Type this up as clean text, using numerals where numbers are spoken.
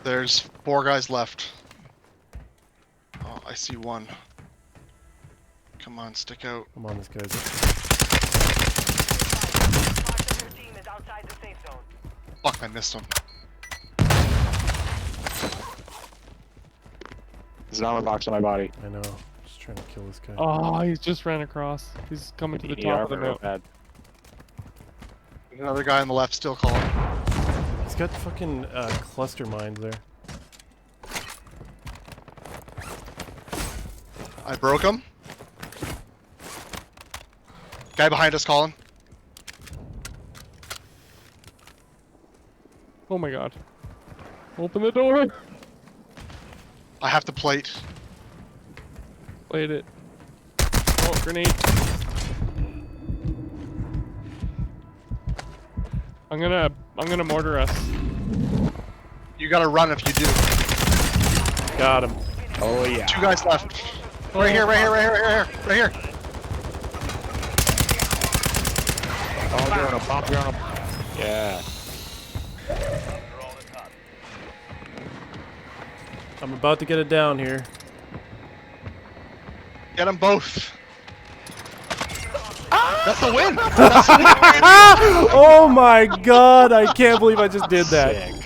There's 4 guys left. Oh, I see one. Come on, stick out. Come on, this guy's. Fuck, I missed him. There's an armor box on my body. I know. Just trying to kill this guy. Oh, he's just ran across. He's coming to the top of the mountain. Bad. There's another guy on the left still calling. He's got fucking cluster mines there. I broke him. Guy behind us calling. Oh my god. Open the door! I have to plate. Played it. Oh, grenade. I'm gonna mortar us. You gotta run if you do. Got him. Oh yeah. 2 guys left. Right here, right here, right here, right here, right here. Oh, you're on a bump, you're on a... Yeah. I'm about to get it down here. Get them both. That's the win. That's the win. Oh my god! I can't believe I just did that. Sick.